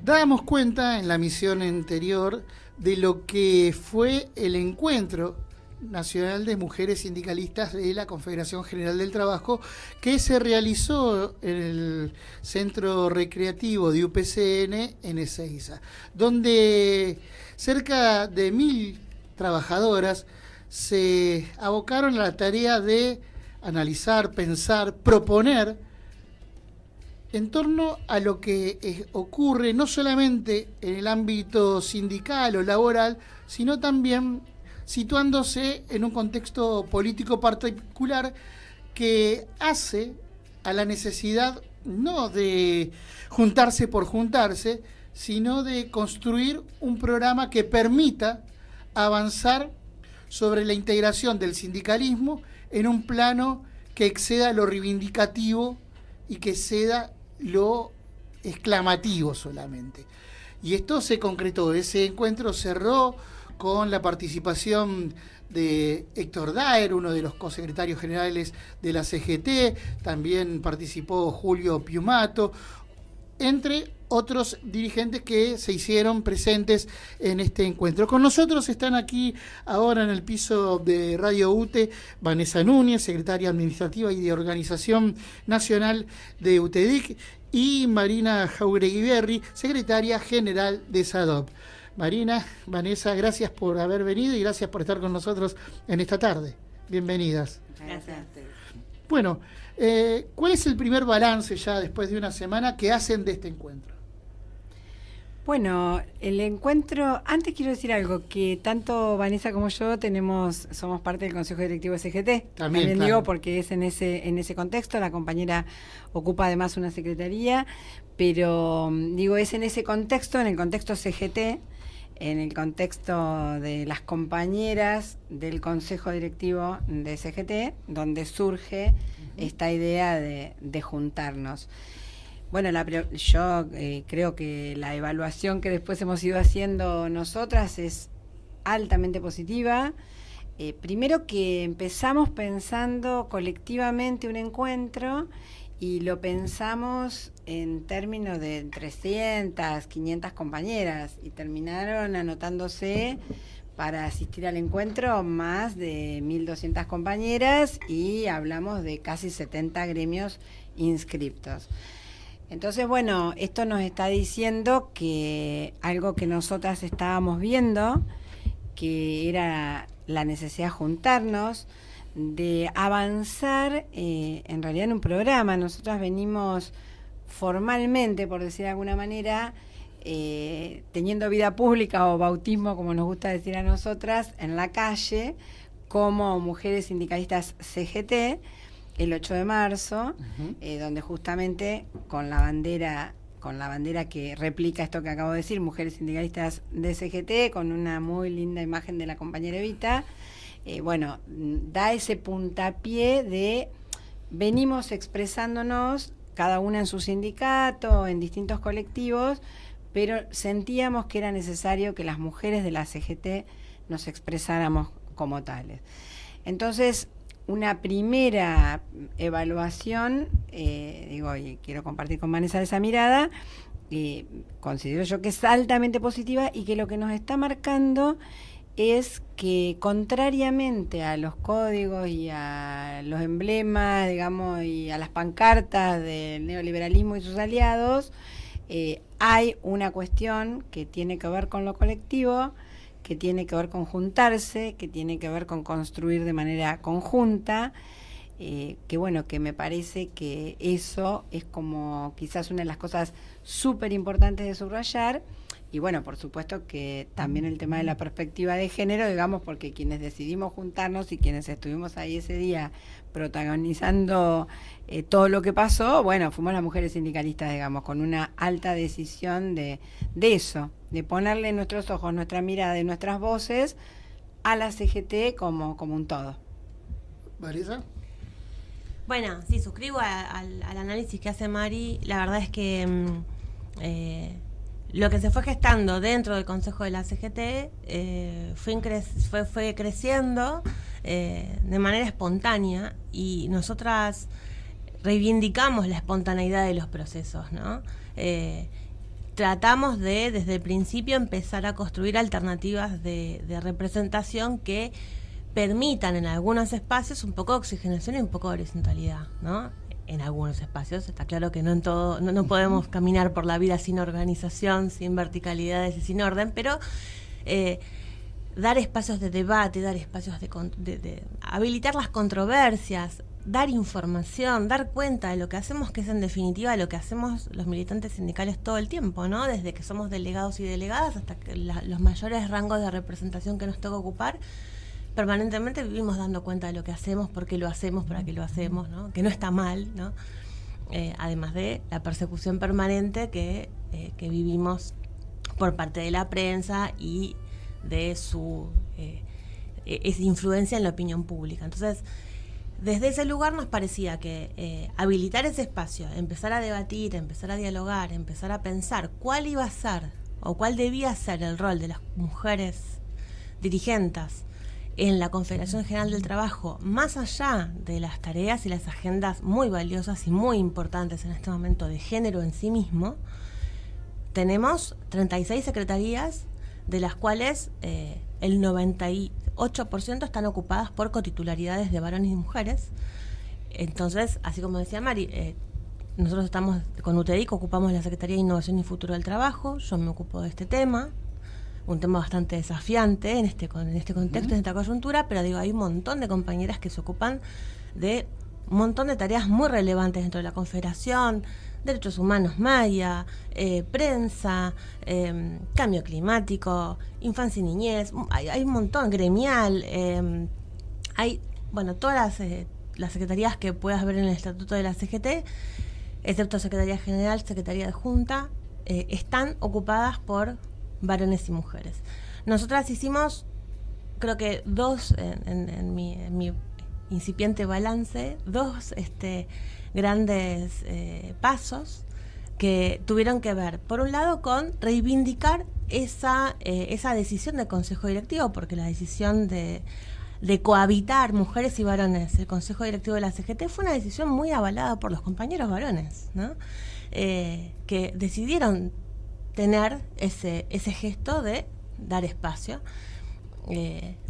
Dábamos cuenta en la misión anterior de lo que fue el Encuentro Nacional de Mujeres Sindicalistas de la Confederación General del Trabajo, que se realizó en el Centro Recreativo de UPCN en Ezeiza, donde cerca de 1000 trabajadoras se abocaron a la tarea de analizar, pensar, proponer en torno a lo que ocurre no solamente en el ámbito sindical o laboral, sino también situándose en un contexto político particular que hace a la necesidad no de juntarse por juntarse, sino de construir un programa que permita avanzar sobre la integración del sindicalismo en un plano que exceda lo reivindicativo y que exceda lo exclamativo solamente. Y esto se concretó, ese encuentro cerró con la participación de Héctor Daer, uno de los cosecretarios generales de la CGT, también participó Julio Piumato, entre otros dirigentes que se hicieron presentes en este encuentro. Con nosotros están aquí ahora en el piso de Radio UTE Vanessa Núñez, secretaria administrativa y de Organización Nacional de UTEDIC, y Marina Jauregui, secretaria general de SADOP. Marina, Vanessa, gracias por haber venido y gracias por estar con nosotros en esta tarde. Bienvenidas. Gracias. Bueno, ¿cuál es el primer balance ya después de una semana que hacen de este encuentro? Bueno, el encuentro, antes quiero decir algo, que tanto Vanessa como yo somos parte del Consejo Directivo de CGT. También claro. Digo, porque es en ese contexto, la compañera ocupa además una secretaría, pero digo, es en ese contexto, en el contexto CGT, en el contexto de las compañeras del Consejo Directivo de CGT, donde surge esta idea de juntarnos. Bueno, yo creo que la evaluación que después hemos ido haciendo nosotras es altamente positiva. Primero que empezamos pensando colectivamente un encuentro y lo pensamos en términos de 300, 500 compañeras y terminaron anotándose para asistir al encuentro más de 1.200 compañeras y hablamos de casi 70 gremios inscriptos. Entonces, bueno, esto nos está diciendo que algo que nosotras estábamos viendo, que era la necesidad de juntarnos, de avanzar en realidad en un programa. Nosotras venimos formalmente, por decir de alguna manera, teniendo vida pública o bautismo, como nos gusta decir a nosotras, en la calle, como mujeres sindicalistas CGT, el 8 de marzo, donde justamente con la bandera que replica esto que acabo de decir, mujeres sindicalistas de CGT, con una muy linda imagen de la compañera Evita, bueno, da ese puntapié de venimos expresándonos, cada una en su sindicato, en distintos colectivos, pero sentíamos que era necesario que las mujeres de la CGT nos expresáramos como tales. Entonces, una primera evaluación, y quiero compartir con Vanessa esa mirada, considero yo que es altamente positiva y que lo que nos está marcando es que, contrariamente a los códigos y a los emblemas, digamos, y a las pancartas del neoliberalismo y sus aliados, hay una cuestión que tiene que ver con lo colectivo, que tiene que ver con juntarse, que tiene que ver con construir de manera conjunta, que bueno, que me parece que eso es como quizás una de las cosas súper importantes de subrayar. Y bueno, por supuesto que también el tema de la perspectiva de género, digamos, porque quienes decidimos juntarnos y quienes estuvimos ahí ese día protagonizando todo lo que pasó, bueno, fuimos las mujeres sindicalistas, digamos, con una alta decisión de eso, de ponerle nuestros ojos, nuestra mirada y nuestras voces a la CGT como un todo. ¿Vanessa? Bueno, sí, suscribo al análisis que hace Mari. La verdad es que lo que se fue gestando dentro del Consejo de la CGT fue creciendo de manera espontánea, y nosotras reivindicamos la espontaneidad de los procesos, ¿no? tratamos de, desde el principio, empezar a construir alternativas de representación que permitan en algunos espacios un poco de oxigenación y un poco de horizontalidad, ¿no? En algunos espacios, está claro que no en todo, no podemos caminar por la vida sin organización, sin verticalidades y sin orden, pero dar espacios de debate, dar espacios de habilitar las controversias, dar información, dar cuenta de lo que hacemos, que es en definitiva lo que hacemos los militantes sindicales todo el tiempo, ¿no? Desde que somos delegados y delegadas hasta que los mayores rangos de representación que nos toca ocupar, permanentemente vivimos dando cuenta de lo que hacemos, por qué lo hacemos, para qué lo hacemos, ¿no? Que no está mal, ¿no? Además de la persecución permanente que vivimos por parte de la prensa y de su esa influencia en la opinión pública. Entonces, desde ese lugar nos parecía que habilitar ese espacio, empezar a debatir, empezar a dialogar, empezar a pensar cuál iba a ser o cuál debía ser el rol de las mujeres dirigentes en la Confederación General del Trabajo, más allá de las tareas y las agendas muy valiosas y muy importantes en este momento de género en sí mismo, tenemos 36 secretarías, de las cuales el 98% están ocupadas por cotitularidades de varones y mujeres. Entonces, así como decía Mari, nosotros estamos con UTEDIC, ocupamos la Secretaría de Innovación y Futuro del Trabajo, yo me ocupo de este tema, un tema bastante desafiante en este contexto, en esta coyuntura, pero digo, hay un montón de compañeras que se ocupan de un montón de tareas muy relevantes dentro de la Confederación, derechos humanos maya, prensa, cambio climático, infancia y niñez, hay un montón, gremial, hay, bueno, todas las secretarías que puedas ver en el estatuto de la CGT, excepto Secretaría General, Secretaría de Junta, están ocupadas por varones y mujeres. Nosotras hicimos, creo que dos, en mi incipiente balance, dos grandes pasos que tuvieron que ver, por un lado, con reivindicar esa decisión del Consejo Directivo, porque la decisión de cohabitar mujeres y varones, el Consejo Directivo de la CGT, fue una decisión muy avalada por los compañeros varones, ¿no? Que decidieron tener ese gesto de dar espacio.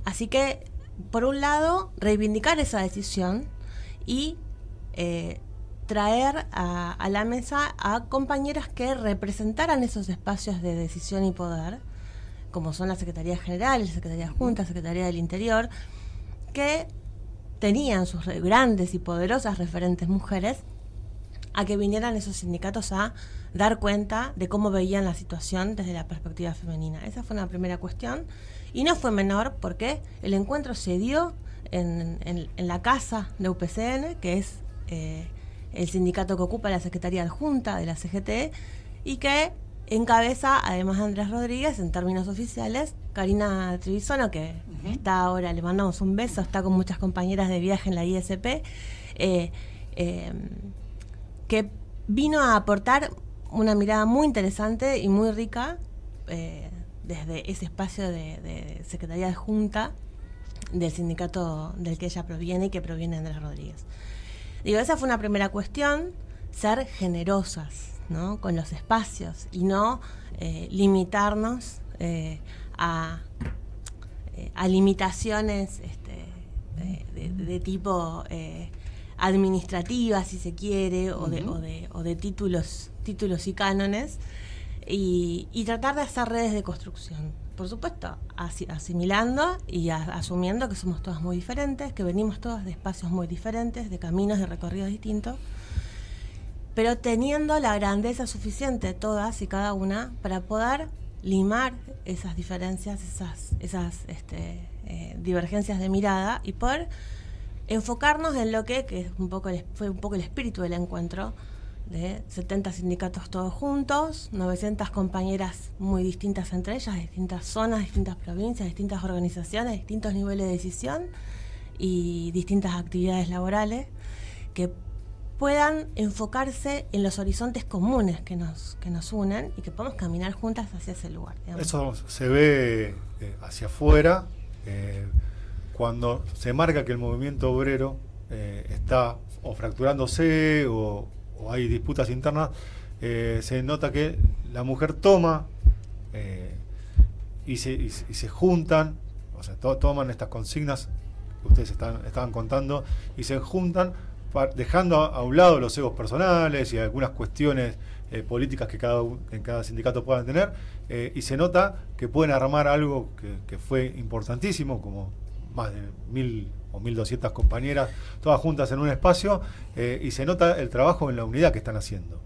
Así que, por un lado, reivindicar esa decisión y traer a la mesa a compañeras que representaran esos espacios de decisión y poder, como son la Secretaría General, la Secretaría Junta, la Secretaría del Interior, que tenían sus grandes y poderosas referentes mujeres, a que vinieran esos sindicatos a dar cuenta de cómo veían la situación desde la perspectiva femenina. Esa fue una primera cuestión, y no fue menor porque el encuentro se dio en la casa de UPCN, que es el sindicato que ocupa la Secretaría Adjunta de la CGT, y que encabeza, además de Andrés Rodríguez, en términos oficiales, Karina Trevisono, que está ahora, le mandamos un beso, está con muchas compañeras de viaje en la ISP, que vino a aportar una mirada muy interesante y muy rica desde ese espacio de Secretaría Adjunta del sindicato del que ella proviene y que proviene Andrés Rodríguez. Digo, esa fue una primera cuestión, ser generosas, ¿no?, con los espacios y no limitarnos a limitaciones de tipo administrativa, si se quiere, o de títulos y cánones, y tratar de hacer redes de construcción. Por supuesto, asimilando y asumiendo que somos todas muy diferentes, que venimos todas de espacios muy diferentes, de caminos, de recorridos distintos, pero teniendo la grandeza suficiente todas y cada una para poder limar esas diferencias, esas divergencias de mirada, y poder enfocarnos en lo que es fue un poco el espíritu del encuentro, de 70 sindicatos todos juntos, 900 compañeras muy distintas entre ellas, distintas zonas, distintas provincias, distintas organizaciones, distintos niveles de decisión y distintas actividades laborales, que puedan enfocarse en los horizontes comunes que nos unen y que podamos caminar juntas hacia ese lugar, digamos. Eso se ve hacia afuera cuando se marca que el movimiento obrero está o fracturándose o hay disputas internas. se nota que la mujer toma y se juntan, o sea, toman estas consignas que ustedes estaban contando y se juntan dejando a un lado los egos personales y algunas cuestiones políticas que cada sindicato pueda tener, y se nota que pueden armar algo que fue importantísimo, como más de 1.000 o 1.200 compañeras, todas juntas en un espacio, y se nota el trabajo en la unidad que están haciendo.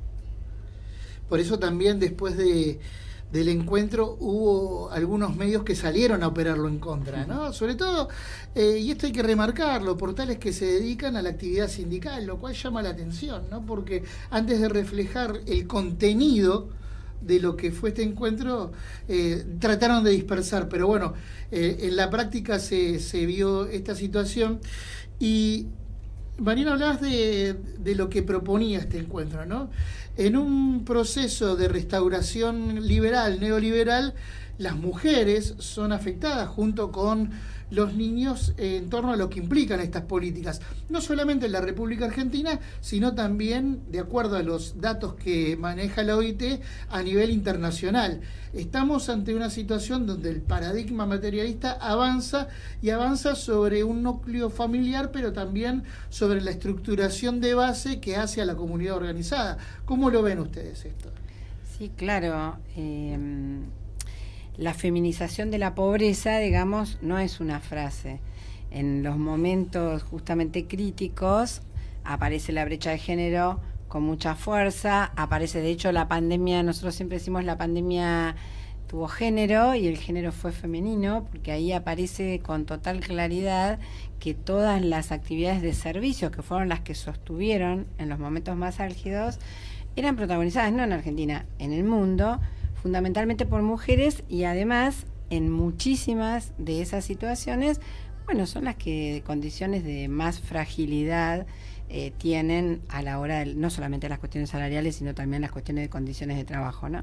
Por eso también después del encuentro hubo algunos medios que salieron a operarlo en contra, ¿no? Sobre todo, y esto hay que remarcarlo, portales que se dedican a la actividad sindical, lo cual llama la atención, ¿no? Porque antes de reflejar el contenido de lo que fue este encuentro, trataron de dispersar, pero bueno, en la práctica se vio esta situación. Y Mariana, hablabas de lo que proponía este encuentro, ¿no? En un proceso de restauración liberal, neoliberal, las mujeres son afectadas junto con los niños en torno a lo que implican estas políticas, no solamente en la República Argentina, sino también, de acuerdo a los datos que maneja la OIT, a nivel internacional. Estamos ante una situación donde el paradigma materialista avanza y avanza sobre un núcleo familiar, pero también sobre la estructuración de base que hace a la comunidad organizada. ¿Cómo lo ven ustedes esto? Sí, claro. La feminización de la pobreza, digamos, no es una frase. En los momentos justamente críticos aparece la brecha de género con mucha fuerza, aparece de hecho la pandemia, nosotros siempre decimos la pandemia tuvo género y el género fue femenino, porque ahí aparece con total claridad que todas las actividades de servicios que fueron las que sostuvieron en los momentos más álgidos eran protagonizadas no en Argentina, en el mundo, fundamentalmente por mujeres, y además en muchísimas de esas situaciones, bueno, son las que condiciones de más fragilidad tienen a la hora de, no solamente las cuestiones salariales, sino también las cuestiones de condiciones de trabajo, ¿no?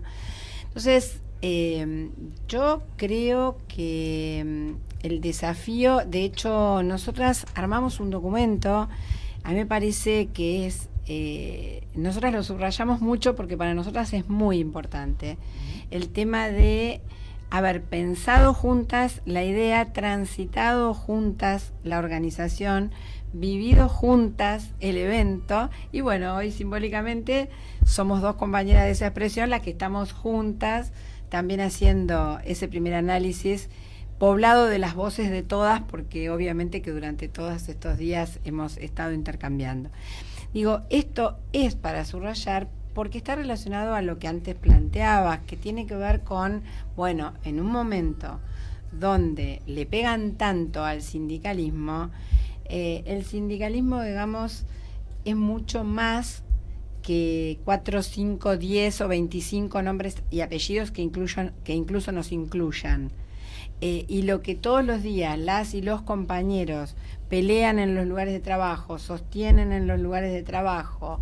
Entonces, yo creo que el desafío, de hecho, nosotras armamos un documento, a mí me parece que es, nosotras lo subrayamos mucho porque para nosotras es muy importante, el tema de haber pensado juntas la idea, transitado juntas la organización, vivido juntas el evento, y bueno, hoy simbólicamente somos dos compañeras de esa expresión las que estamos juntas también haciendo ese primer análisis poblado de las voces de todas, porque obviamente que durante todos estos días hemos estado intercambiando. Digo, esto es para subrayar porque está relacionado a lo que antes planteabas, que tiene que ver con, bueno, en un momento donde le pegan tanto al sindicalismo, el sindicalismo, digamos, es mucho más que 4, 5, 10 o 25 nombres y apellidos que incluso nos incluyan. Y lo que todos los días las y los compañeros pelean en los lugares de trabajo, sostienen en los lugares de trabajo,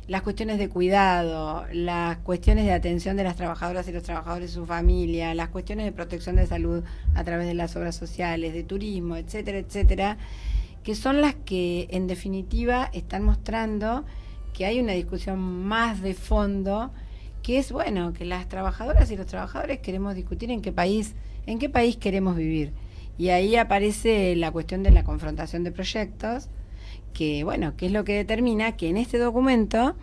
las cuestiones de cuidado, las cuestiones de atención de las trabajadoras y los trabajadores y su familia, las cuestiones de protección de salud a través de las obras sociales, de turismo, etcétera, etcétera, que son las que en definitiva están mostrando que hay una discusión más de fondo, que es, bueno, que las trabajadoras y los trabajadores queremos discutir en qué país queremos vivir. Y ahí aparece la cuestión de la confrontación de proyectos, que bueno, que es lo que determina que en este documento,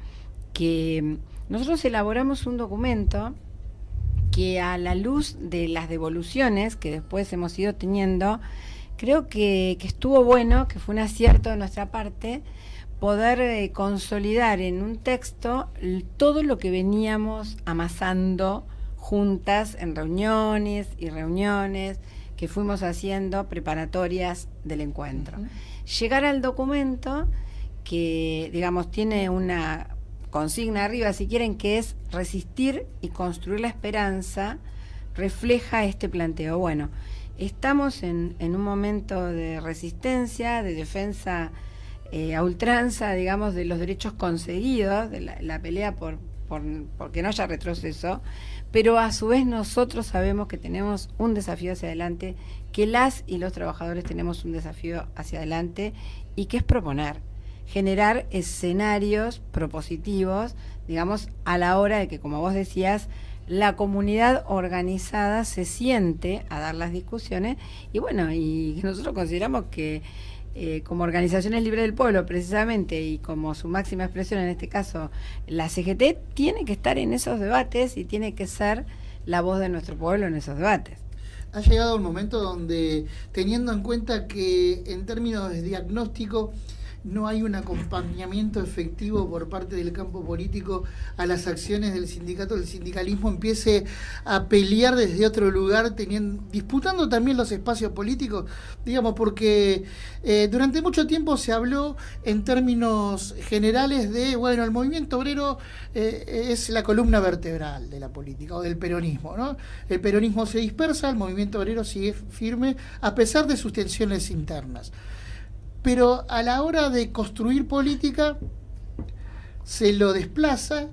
que nosotros elaboramos un documento que a la luz de las devoluciones que después hemos ido teniendo, creo que estuvo bueno, que fue un acierto de nuestra parte, poder consolidar en un texto todo lo que veníamos amasando juntas en reuniones y reuniones que fuimos haciendo preparatorias del encuentro. Llegar al documento que, digamos, tiene una consigna arriba, si quieren, que es resistir y construir la esperanza, refleja este planteo. Bueno, estamos en un momento de resistencia, de defensa a ultranza, digamos, de los derechos conseguidos, de la pelea porque no haya retroceso, pero a su vez nosotros sabemos que tenemos un desafío hacia adelante, que las y los trabajadores tenemos un desafío hacia adelante, y que es proponer, generar escenarios propositivos, digamos, a la hora de que, como vos decías, la comunidad organizada se siente a dar las discusiones y bueno, y nosotros consideramos que como organizaciones libres del pueblo precisamente y como su máxima expresión en este caso la CGT tiene que estar en esos debates y tiene que ser la voz de nuestro pueblo en esos debates. Ha llegado un momento donde, teniendo en cuenta que en términos de diagnóstico no hay un acompañamiento efectivo por parte del campo político a las acciones del sindicato, el sindicalismo empiece a pelear desde otro lugar, disputando también los espacios políticos, digamos, porque durante mucho tiempo se habló en términos generales de, bueno, el movimiento obrero es la columna vertebral de la política o del peronismo, ¿no? El peronismo se dispersa, el movimiento obrero sigue firme a pesar de sus tensiones internas. Pero a la hora de construir política se lo desplaza,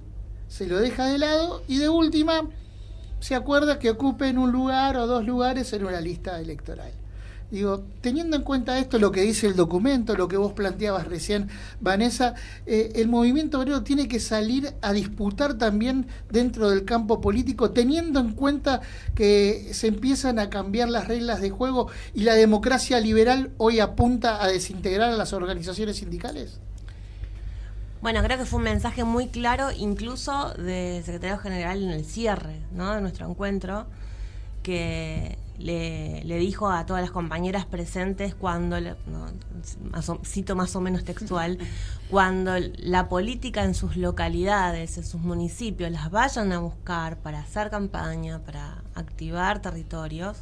se lo deja de lado y de última se acuerda que ocupen un lugar o dos lugares en una lista electoral. Digo, teniendo en cuenta esto, lo que dice el documento, lo que vos planteabas recién, Vanessa, el movimiento obrero tiene que salir a disputar también dentro del campo político, teniendo en cuenta que se empiezan a cambiar las reglas de juego y la democracia liberal hoy apunta a desintegrar a las organizaciones sindicales. Bueno, creo que fue un mensaje muy claro, incluso del secretario general en el cierre, ¿no?, de nuestro encuentro, que le dijo a todas las compañeras presentes cuando, cito más o menos textual, cuando la política en sus localidades, en sus municipios, las vayan a buscar para hacer campaña, para activar territorios,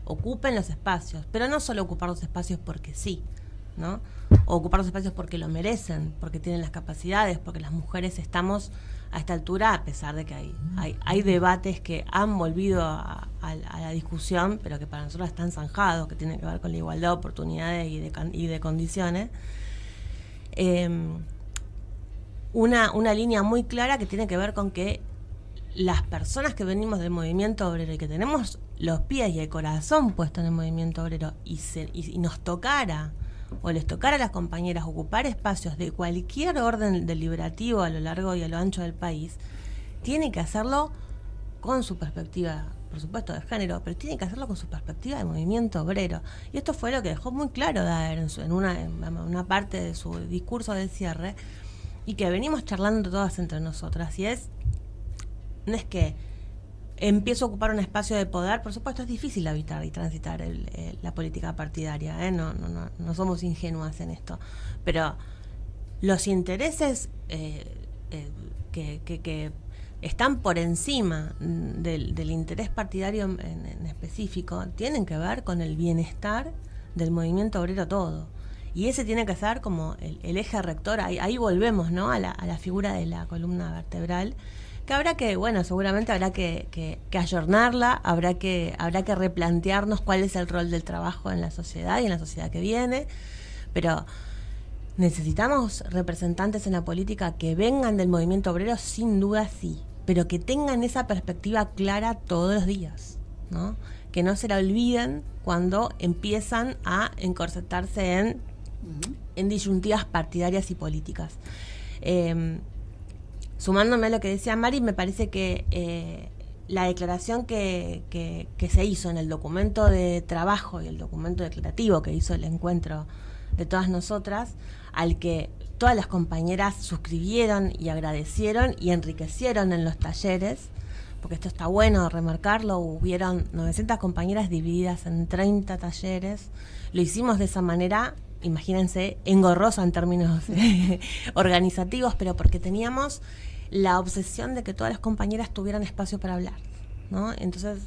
ocupen los espacios, pero no solo ocupar los espacios porque sí, ¿no? O ocupar los espacios porque lo merecen, porque tienen las capacidades, porque las mujeres estamos a esta altura, a pesar de que hay debates que han volvido a la discusión, pero que para nosotros están zanjados, que tienen que ver con la igualdad de oportunidades y de condiciones. Una línea muy clara que tiene que ver con que las personas que venimos del movimiento obrero y que tenemos los pies y el corazón puestos en el movimiento obrero y nos tocara o les tocara a las compañeras ocupar espacios de cualquier orden deliberativo a lo largo y a lo ancho del país, tiene que hacerlo con su perspectiva, por supuesto, de género, pero tiene que hacerlo con su perspectiva de movimiento obrero. Y esto fue lo que dejó muy claro Daer en una parte de su discurso del cierre, y que venimos charlando todas entre nosotras, y no es que empiezo a ocupar un espacio de poder, por supuesto es difícil habitar y transitar la política partidaria, no somos ingenuas en esto, pero los intereses que están por encima del interés partidario en específico tienen que ver con el bienestar del movimiento obrero todo, y ese tiene que ser como el eje rector. Ahí volvemos, ¿no?, a la figura de la columna vertebral, que habrá que, bueno, seguramente habrá que ayornarla, habrá que replantearnos cuál es el rol del trabajo en la sociedad y en la sociedad que viene, pero necesitamos representantes en la política que vengan del movimiento obrero, sin duda sí, pero que tengan esa perspectiva clara todos los días, ¿no? Que no se la olviden cuando empiezan a encorsetarse en disyuntivas partidarias y políticas. Sumándome a lo que decía Mari, me parece que la declaración que se hizo en el documento de trabajo y el documento declarativo que hizo el encuentro de todas nosotras, al que todas las compañeras suscribieron y agradecieron y enriquecieron en los talleres, porque esto está bueno remarcarlo, hubieron 900 compañeras divididas en 30 talleres, lo hicimos de esa manera, imagínense, engorrosa en términos organizativos, pero porque teníamos la obsesión de que todas las compañeras tuvieran espacio para hablar, ¿no? Entonces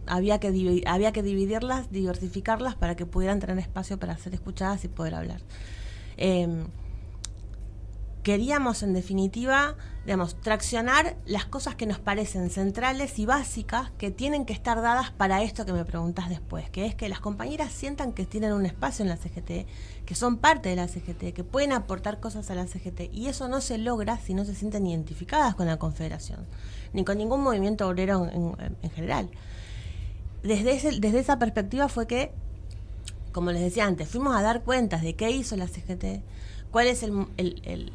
había que dividirlas, diversificarlas para que pudieran tener espacio para ser escuchadas y poder hablar. Queríamos, en definitiva, digamos, traccionar las cosas que nos parecen centrales y básicas que tienen que estar dadas para esto que me preguntás después, que es que las compañeras sientan que tienen un espacio en la CGT, que son parte de la CGT, que pueden aportar cosas a la CGT, y eso no se logra si no se sienten identificadas con la Confederación, ni con ningún movimiento obrero en general. Desde esa perspectiva fue que, como les decía antes, fuimos a dar cuentas de qué hizo la CGT, cuál es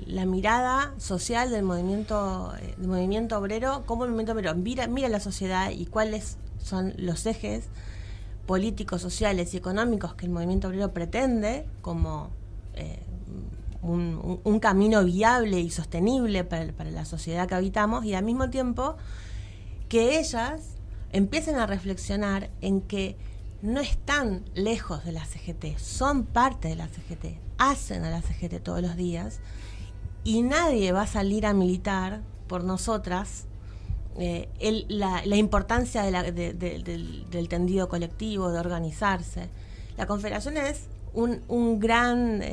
la mirada social del movimiento obrero, cómo el movimiento obrero mira la sociedad y cuáles son los ejes políticos, sociales y económicos que el movimiento obrero pretende como un camino viable y sostenible para la sociedad que habitamos, y al mismo tiempo que ellas empiecen a reflexionar en que no están lejos de la CGT, son parte de la CGT, hacen a la CGT todos los días, y nadie va a salir a militar por nosotras la importancia del tendido colectivo, de organizarse. La Confederación es un gran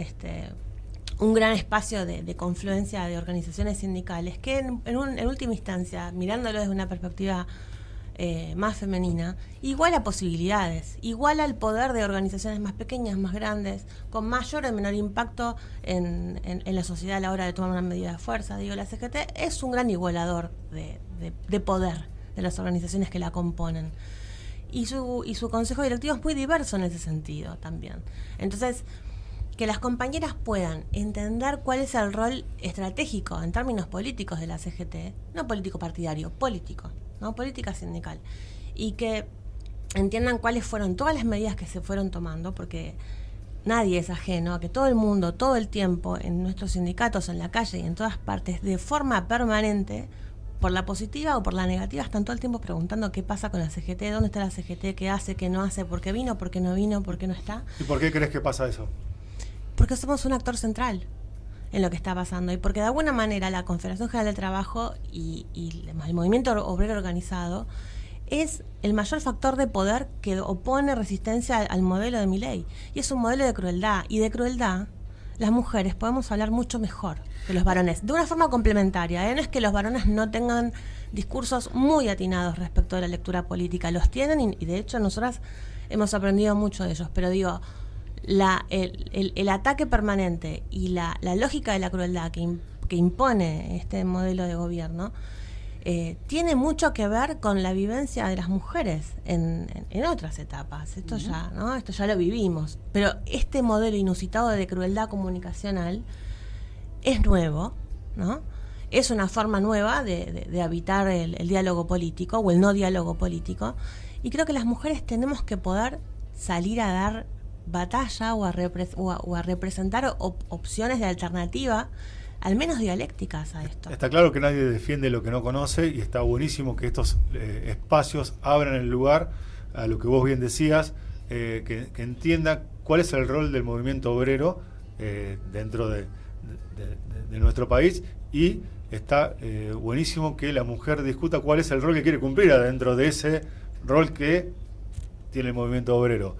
espacio de confluencia de organizaciones sindicales que en última instancia, mirándolo desde una perspectiva más femenina, iguala posibilidades, iguala el poder de organizaciones más pequeñas, más grandes, con mayor o menor impacto en la sociedad a la hora de tomar una medida de fuerza. Digo, la CGT es un gran igualador de poder de las organizaciones que la componen. Y su consejo directivo es muy diverso en ese sentido también. Entonces, que las compañeras puedan entender cuál es el rol estratégico en términos políticos de la CGT, no político partidario, político, no política sindical, y que entiendan cuáles fueron todas las medidas que se fueron tomando, porque nadie es ajeno a que todo el mundo, todo el tiempo, en nuestros sindicatos, en la calle y en todas partes, de forma permanente, por la positiva o por la negativa, están todo el tiempo preguntando qué pasa con la CGT, dónde está la CGT, qué hace, qué no hace, por qué vino, por qué no vino, por qué no está. ¿Y por qué crees que pasa eso? Porque somos un actor central en lo que está pasando, y porque de alguna manera la Confederación General del Trabajo y el movimiento obrero organizado es el mayor factor de poder que opone resistencia al modelo de Milei, y es un modelo de crueldad, y de crueldad las mujeres podemos hablar mucho mejor que los varones, de una forma complementaria, No es que los varones no tengan discursos muy atinados respecto de la lectura política, los tienen, y de hecho nosotras hemos aprendido mucho de ellos, pero digo, el ataque permanente y la lógica de la crueldad que impone este modelo de gobierno tiene mucho que ver con la vivencia de las mujeres en otras etapas. Esto ya, ¿no? Esto ya lo vivimos. Pero este modelo inusitado de crueldad comunicacional es nuevo, ¿no? Es una forma nueva de habitar el diálogo político o el no diálogo político. Y creo que las mujeres tenemos que poder salir a dar batalla o a representar opciones de alternativa, al menos dialécticas a esto. Está claro que nadie defiende lo que no conoce, y está buenísimo que estos espacios abran el lugar a lo que vos bien decías, que entienda cuál es el rol del movimiento obrero dentro de nuestro país, y está buenísimo que la mujer discuta cuál es el rol que quiere cumplir adentro de ese rol que tiene el movimiento obrero.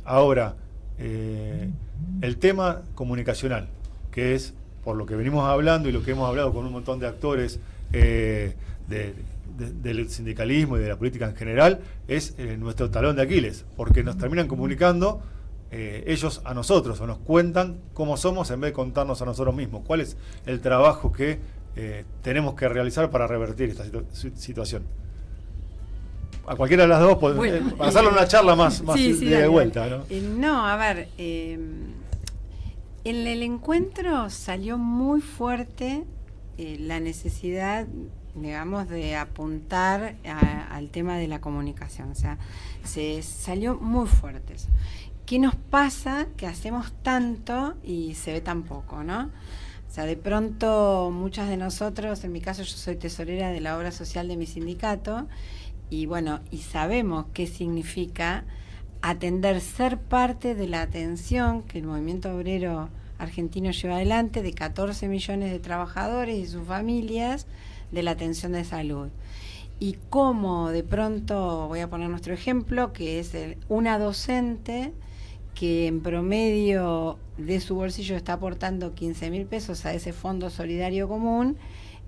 Ahora, el tema comunicacional, que es por lo que venimos hablando y lo que hemos hablado con un montón de actores del sindicalismo y de la política en general, es nuestro talón de Aquiles, porque nos terminan comunicando ellos a nosotros, o nos cuentan cómo somos en vez de contarnos a nosotros mismos. ¿Cuál es el trabajo que tenemos que realizar para revertir esta situación? A cualquiera de las dos, para hacerle una charla más de vuelta, ¿no? No, a ver, en el encuentro salió muy fuerte la necesidad, digamos, de apuntar al tema de la comunicación. O sea, se salió muy fuerte eso. ¿Qué nos pasa? Que hacemos tanto y se ve tan poco, ¿no? O sea, de pronto muchas de nosotros, en mi caso yo soy tesorera de la obra social de mi sindicato, y bueno, y sabemos qué significa atender, ser parte de la atención que el movimiento obrero argentino lleva adelante, de 14 millones de trabajadores y sus familias, de la atención de salud. Y cómo de pronto, voy a poner nuestro ejemplo, que es una docente que en promedio de su bolsillo está aportando 15.000 pesos a ese fondo solidario común,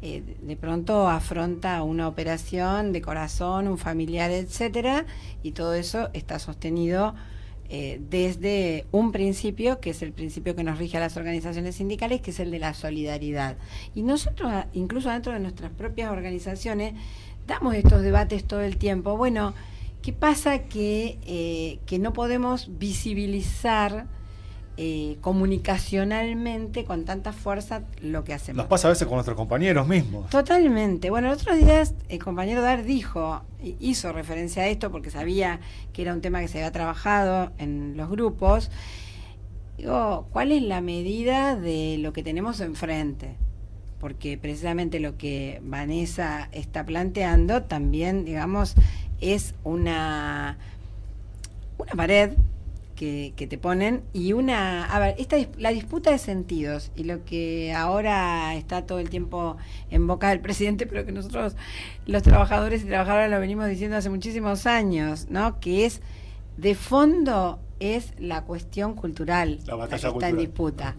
de pronto afronta una operación de corazón, un familiar, etcétera, y todo eso está sostenido desde un principio, que es el principio que nos rige a las organizaciones sindicales, que es el de la solidaridad. Y nosotros, incluso dentro de nuestras propias organizaciones, damos estos debates todo el tiempo. Bueno, ¿qué pasa? Que no podemos visibilizar comunicacionalmente con tanta fuerza lo que hacemos. Nos pasa a veces con nuestros compañeros mismos. Totalmente. Bueno, el otro día el compañero Dar hizo referencia a esto porque sabía que era un tema que se había trabajado en los grupos. Digo, ¿cuál es la medida de lo que tenemos enfrente? Porque precisamente lo que Vanessa está planteando también, digamos, es una pared que te ponen y a ver, la disputa de sentidos y lo que ahora está todo el tiempo en boca del presidente, pero que nosotros los trabajadores y trabajadoras lo venimos diciendo hace muchísimos años, ¿no? Que es, de fondo, es la cuestión cultural, la batalla que está cultural en disputa.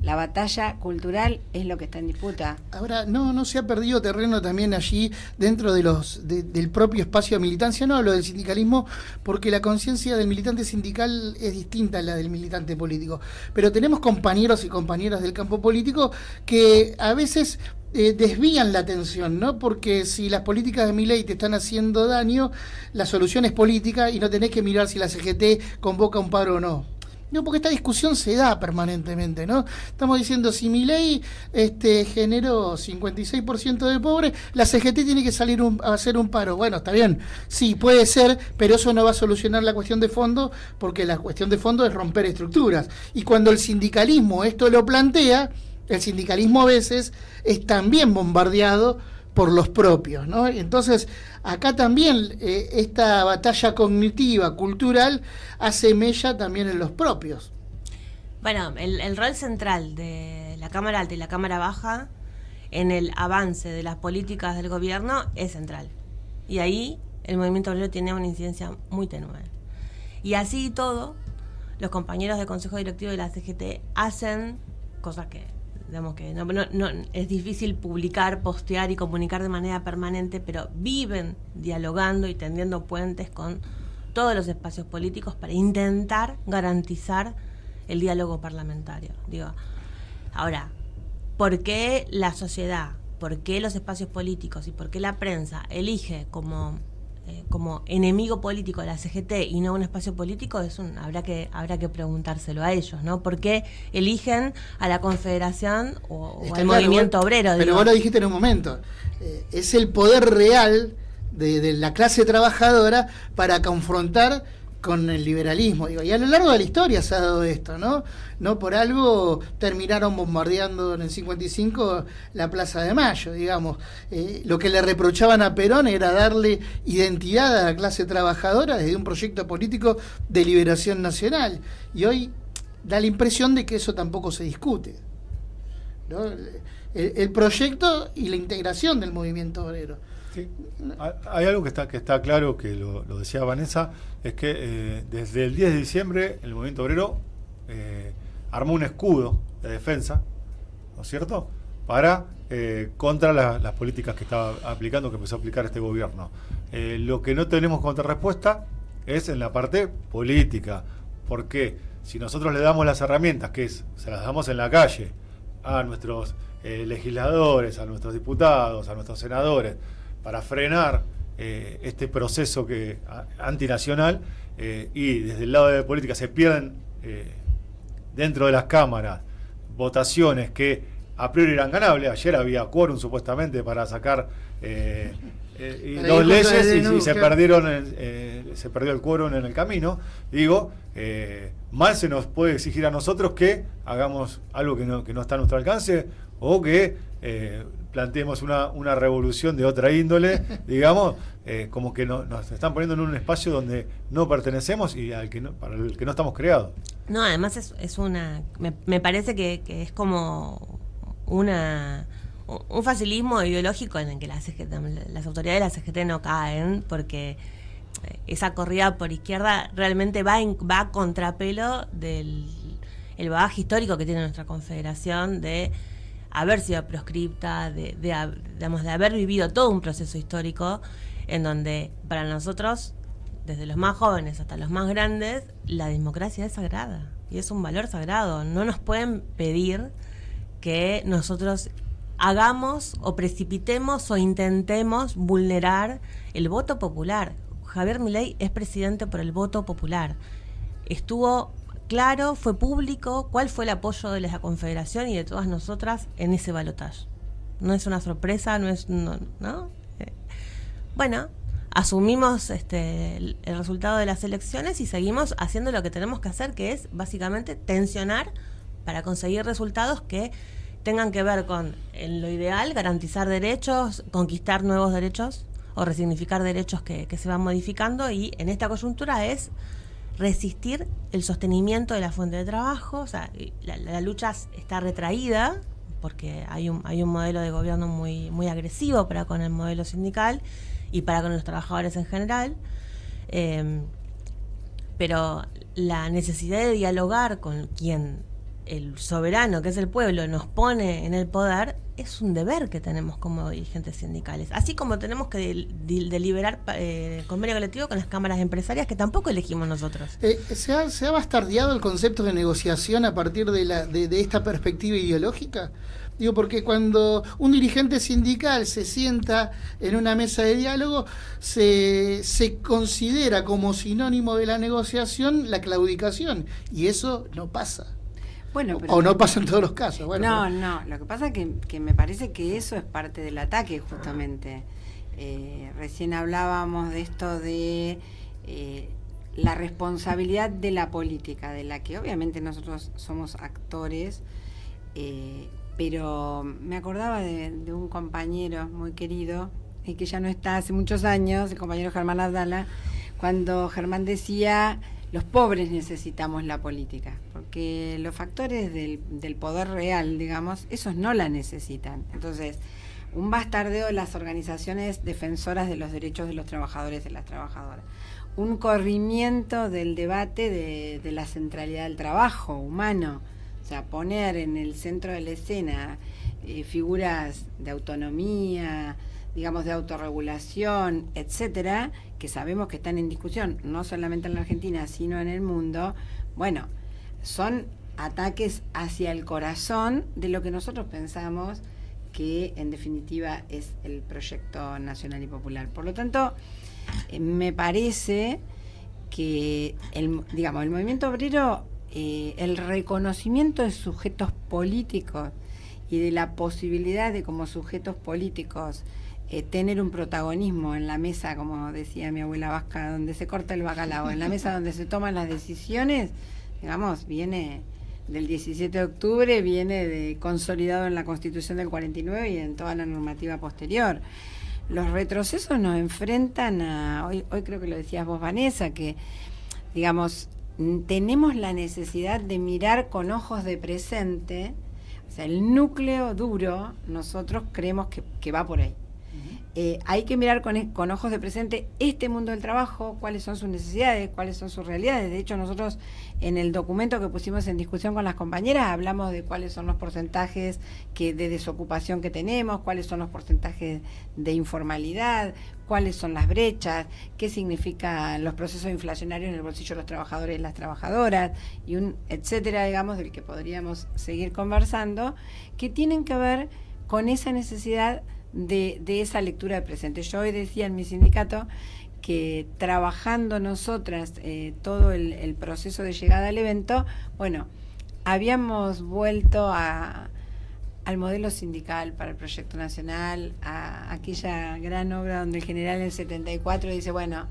La batalla cultural es lo que está en disputa. Ahora, no se ha perdido terreno también allí dentro del propio espacio de militancia. No hablo del sindicalismo porque la conciencia del militante sindical es distinta a la del militante político. Pero tenemos compañeros y compañeras del campo político que a veces desvían la atención, ¿no? Porque si las políticas de Milei te están haciendo daño, la solución es política y no tenés que mirar si la CGT convoca un paro o no. No, porque esta discusión se da permanentemente, ¿no? Estamos diciendo, si Milei generó 56% de pobres, la CGT tiene que salir a hacer un paro. Bueno, está bien, sí, puede ser, pero eso no va a solucionar la cuestión de fondo, porque la cuestión de fondo es romper estructuras. Y cuando el sindicalismo esto lo plantea, el sindicalismo a veces es también bombardeado por los propios, ¿no? Entonces, acá también esta batalla cognitiva, cultural, hace mella también en los propios. Bueno, el rol central de la Cámara Alta y la Cámara Baja en el avance de las políticas del gobierno es central. Y ahí el movimiento obrero tiene una incidencia muy tenue. Y así todo, los compañeros del Consejo Directivo de la CGT hacen cosas que, digamos, que no es difícil publicar, postear y comunicar de manera permanente, pero viven dialogando y tendiendo puentes con todos los espacios políticos para intentar garantizar el diálogo parlamentario. Digo, ahora, ¿por qué la sociedad, por qué los espacios políticos y por qué la prensa elige como enemigo político a la CGT y no un espacio político? Habrá que preguntárselo a ellos, ¿no? ¿Por qué eligen a la Confederación o al movimiento obrero? Pero vos lo dijiste en un momento, es el poder real de la clase trabajadora para confrontar con el liberalismo. Digo, y a lo largo de la historia se ha dado esto, ¿no? No por algo terminaron bombardeando en el 55 la Plaza de Mayo, digamos. Lo que le reprochaban a Perón era darle identidad a la clase trabajadora desde un proyecto político de liberación nacional. Y hoy da la impresión de que eso tampoco se discute, ¿no? El proyecto y la integración del movimiento obrero. Sí. Hay algo que está claro, que lo decía Vanessa, es que desde el 10 de diciembre el movimiento obrero armó un escudo de defensa, ¿no es cierto?, para contra las políticas que estaba aplicando, que empezó a aplicar este gobierno. Lo que no tenemos contrarrespuesta es en la parte política, porque si nosotros le damos las herramientas, se las damos en la calle a nuestros legisladores, a nuestros diputados, a nuestros senadores, para frenar este proceso antinacional, y desde el lado de la política se pierden dentro de las cámaras votaciones que a priori eran ganables. Ayer había quórum supuestamente para sacar dos leyes y se perdió el quórum en el camino. Digo, mal se nos puede exigir a nosotros que hagamos algo que no está a nuestro alcance, o que planteemos una revolución de otra índole, digamos, como que nos están poniendo en un espacio donde no pertenecemos y para el que no estamos creados. No, además me parece que es como un facilismo ideológico en el que las autoridades de la CGT no caen, porque esa corrida por izquierda realmente va a contrapelo del el bagaje histórico que tiene nuestra confederación de haber sido proscripta, de haber vivido todo un proceso histórico en donde para nosotros, desde los más jóvenes hasta los más grandes, la democracia es sagrada y es un valor sagrado. No nos pueden pedir que nosotros hagamos o precipitemos o intentemos vulnerar el voto popular. Javier Milei es presidente por el voto popular. Estuvo claro, fue público cuál fue el apoyo de la Confederación y de todas nosotras en ese balotaje. No es una sorpresa, ¿no? Bueno, asumimos el resultado de las elecciones y seguimos haciendo lo que tenemos que hacer, que es básicamente tensionar para conseguir resultados que tengan que ver con, en lo ideal, garantizar derechos, conquistar nuevos derechos o resignificar derechos que se van modificando, y en esta coyuntura es resistir el sostenimiento de la fuente de trabajo. O sea, la lucha está retraída porque hay un modelo de gobierno muy, muy agresivo para con el modelo sindical y para con los trabajadores en general, pero la necesidad de dialogar con quien el soberano, que es el pueblo, nos pone en el poder, es un deber que tenemos como dirigentes sindicales, así como tenemos que deliberar convenio colectivo con las cámaras empresarias, que tampoco elegimos nosotros. ¿Se ha bastardeado el concepto de negociación a partir de esta perspectiva ideológica? Digo, porque cuando un dirigente sindical se sienta en una mesa de diálogo, se considera como sinónimo de la negociación la claudicación, y eso no pasa. Bueno, o no pasa en todos los casos. Bueno, no, lo que pasa es que me parece que eso es parte del ataque, justamente. Recién hablábamos de esto de la responsabilidad de la política, de la que obviamente nosotros somos actores, pero me acordaba de un compañero muy querido, que ya no está hace muchos años, el compañero Germán Abdala, cuando Germán decía: los pobres necesitamos la política, porque los factores del poder real, digamos, esos no la necesitan. Entonces, un bastardeo de las organizaciones defensoras de los derechos de los trabajadores y de las trabajadoras, un corrimiento del debate de la centralidad del trabajo humano, o sea, poner en el centro de la escena figuras de autonomía, digamos, de autorregulación, etcétera, que sabemos que están en discusión, no solamente en la Argentina, sino en el mundo. Bueno, son ataques hacia el corazón de lo que nosotros pensamos que, en definitiva, es el proyecto nacional y popular. Por lo tanto, me parece que el movimiento obrero, el reconocimiento de sujetos políticos y de la posibilidad de, como sujetos políticos, tener un protagonismo en la mesa, como decía mi abuela vasca, donde se corta el bacalao, en la mesa donde se toman las decisiones, digamos, viene del 17 de octubre, viene consolidado en la Constitución del 49 y en toda la normativa posterior. Los retrocesos nos enfrentan a, hoy creo que lo decías vos, Vanessa, que, digamos, tenemos la necesidad de mirar con ojos de presente, o sea, el núcleo duro, nosotros creemos que va por ahí. Hay que mirar con ojos de presente este mundo del trabajo, cuáles son sus necesidades, cuáles son sus realidades. De hecho, nosotros en el documento que pusimos en discusión con las compañeras hablamos de cuáles son los porcentajes de desocupación que tenemos, cuáles son los porcentajes de informalidad, cuáles son las brechas, qué significan los procesos inflacionarios en el bolsillo de los trabajadores y las trabajadoras, y un etcétera, digamos, del que podríamos seguir conversando, que tienen que ver con esa necesidad de esa lectura de presente. Yo hoy decía en mi sindicato que trabajando nosotras todo el proceso de llegada al evento, bueno, habíamos vuelto al modelo sindical para el proyecto nacional, a aquella gran obra donde el general en el 74 dice, bueno,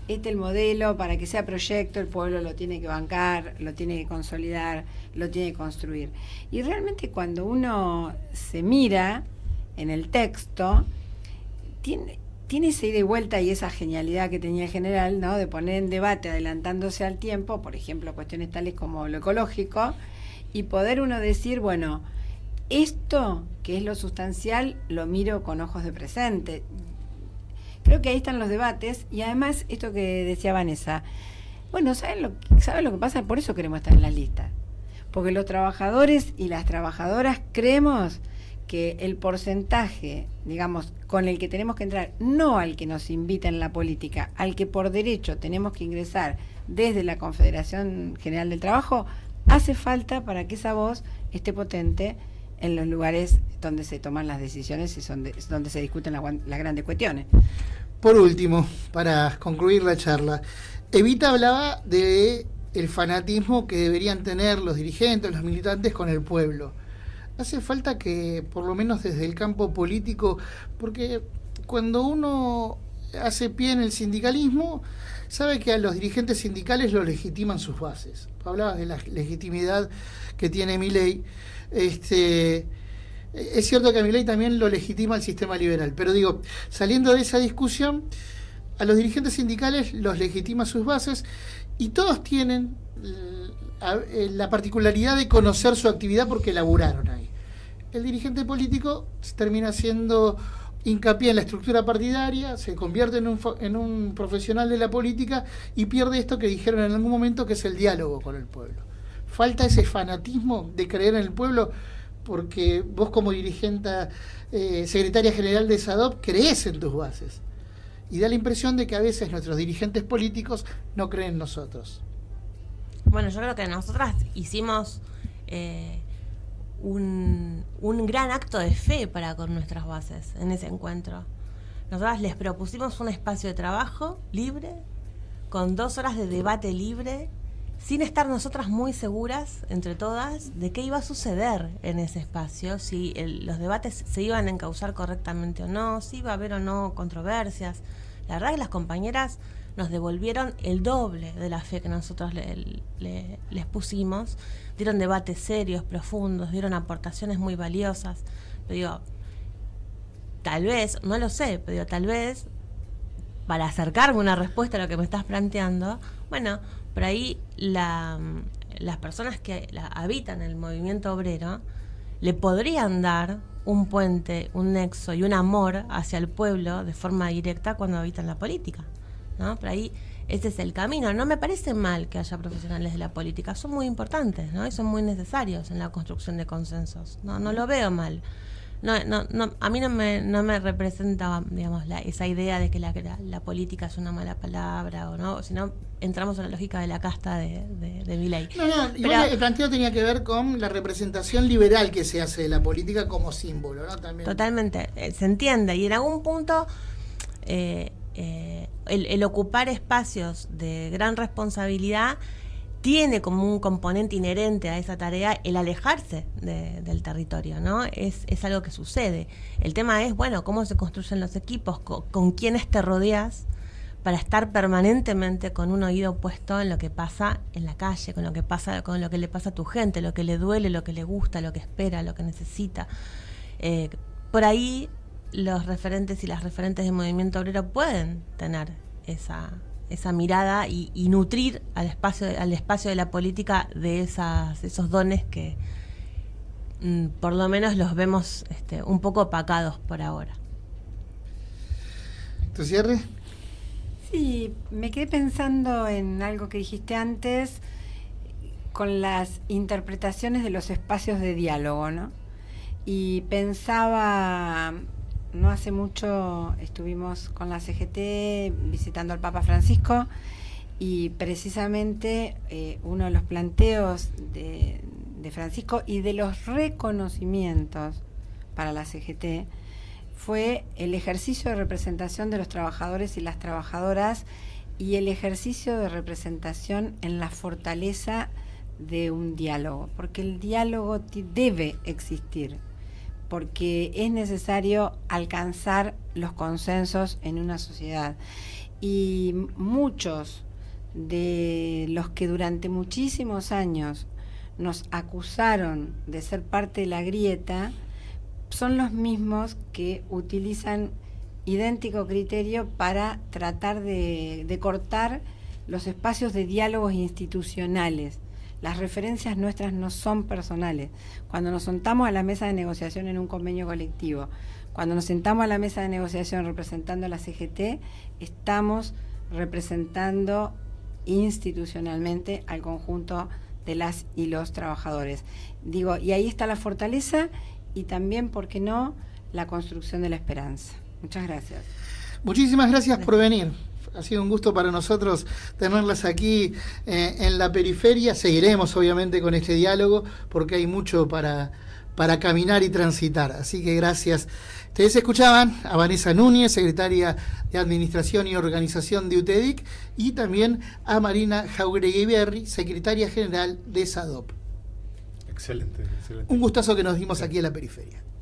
este es el modelo, para que sea proyecto el pueblo lo tiene que bancar, lo tiene que consolidar, lo tiene que construir. Y realmente cuando uno se mira en el texto, tiene esa ida y vuelta y esa genialidad que tenía el general, ¿no?, de poner en debate, adelantándose al tiempo, por ejemplo, cuestiones tales como lo ecológico, y poder uno decir, bueno, esto, que es lo sustancial, lo miro con ojos de presente. Creo que ahí están los debates, y además, esto que decía Vanessa, bueno, ¿saben lo que pasa? Por eso queremos estar en la lista, porque los trabajadores y las trabajadoras creemos que el porcentaje, digamos, con el que tenemos que entrar, no al que nos invita en la política, al que por derecho tenemos que ingresar desde la Confederación General del Trabajo, hace falta para que esa voz esté potente en los lugares donde se toman las decisiones y donde se discuten las grandes cuestiones. Por último, para concluir la charla, Evita hablaba de el fanatismo que deberían tener los dirigentes, los militantes con el pueblo. Hace falta que, por lo menos desde el campo político, porque cuando uno hace pie en el sindicalismo, sabe que a los dirigentes sindicales lo legitiman sus bases. Hablabas de la legitimidad que tiene Milei. Es cierto que a Milei también lo legitima el sistema liberal, pero digo, saliendo de esa discusión, a los dirigentes sindicales los legitima sus bases y todos tienen la particularidad de conocer su actividad porque laburaron ahí. El dirigente político termina haciendo hincapié en la estructura partidaria, se convierte en un profesional de la política y pierde esto que dijeron en algún momento, que es el diálogo con el pueblo. Falta ese fanatismo de creer en el pueblo, porque vos como dirigente, secretaria general de SADOP, creés en tus bases. Y da la impresión de que a veces nuestros dirigentes políticos no creen en nosotros. Bueno, yo creo que nosotras hicimos un gran acto de fe para con nuestras bases en ese encuentro. Nosotras les propusimos un espacio de trabajo libre, con 2 horas de debate libre, sin estar nosotras muy seguras, entre todas, de qué iba a suceder en ese espacio, si los debates se iban a encauzar correctamente o no, si iba a haber o no controversias. La verdad que las compañeras nos devolvieron el doble de la fe que nosotros les pusimos. Dieron debates serios, profundos, dieron aportaciones muy valiosas. Pero digo, tal vez, no lo sé, pero digo, tal vez, para acercarme una respuesta a lo que me estás planteando, bueno, por ahí las personas que habitan el movimiento obrero le podrían dar un puente, un nexo y un amor hacia el pueblo de forma directa cuando habitan la política, ¿no? Por ahí ese es el camino. No me parece mal que haya profesionales de la política, son muy importantes, ¿no? Y son muy necesarios en la construcción de consensos. No lo veo mal. No, a mí no me representa, digamos, esa idea de que la política es una mala palabra, o no, sino entramos en la lógica de la casta de Milei. Igual el planteo tenía que ver con la representación liberal que se hace de la política como símbolo, ¿no? También. Totalmente, se entiende, y en algún punto el ocupar espacios de gran responsabilidad tiene como un componente inherente a esa tarea el alejarse del territorio, ¿no? Es algo que sucede. El tema es, bueno, cómo se construyen los equipos, con quiénes te rodeas para estar permanentemente con un oído puesto en lo que pasa en la calle, con lo que le pasa a tu gente, lo que le duele, lo que le gusta, lo que espera, lo que necesita. Por ahí los referentes y las referentes del movimiento obrero pueden tener esa mirada y nutrir al espacio de la política de esos dones que por lo menos los vemos un poco opacados por ahora. ¿Tu cierre? Sí, me quedé pensando en algo que dijiste antes con las interpretaciones de los espacios de diálogo, ¿no? Y pensaba, no hace mucho estuvimos con la CGT visitando al Papa Francisco y precisamente uno de los planteos de Francisco y de los reconocimientos para la CGT fue el ejercicio de representación de los trabajadores y las trabajadoras y el ejercicio de representación en la fortaleza de un diálogo, porque el diálogo debe existir, porque es necesario alcanzar los consensos en una sociedad. Y muchos de los que durante muchísimos años nos acusaron de ser parte de la grieta son los mismos que utilizan idéntico criterio para tratar de cortar los espacios de diálogos institucionales. Las referencias nuestras no son personales. Cuando nos sentamos a la mesa de negociación en un convenio colectivo, cuando nos sentamos a la mesa de negociación representando a la CGT, estamos representando institucionalmente al conjunto de las y los trabajadores. Digo, y ahí está la fortaleza y también, ¿por qué no?, la construcción de la esperanza. Muchas gracias. Muchísimas gracias por venir. Ha sido un gusto para nosotros tenerlas aquí en la periferia. Seguiremos obviamente con este diálogo porque hay mucho para caminar y transitar. Así que gracias Ustedes escuchaban a Vanessa Núñez, secretaria de Administración y Organización de UTEDIC, y también a Marina Jauregui, secretaria general de SADOP. Excelente. Un gustazo que nos dimos aquí en la periferia.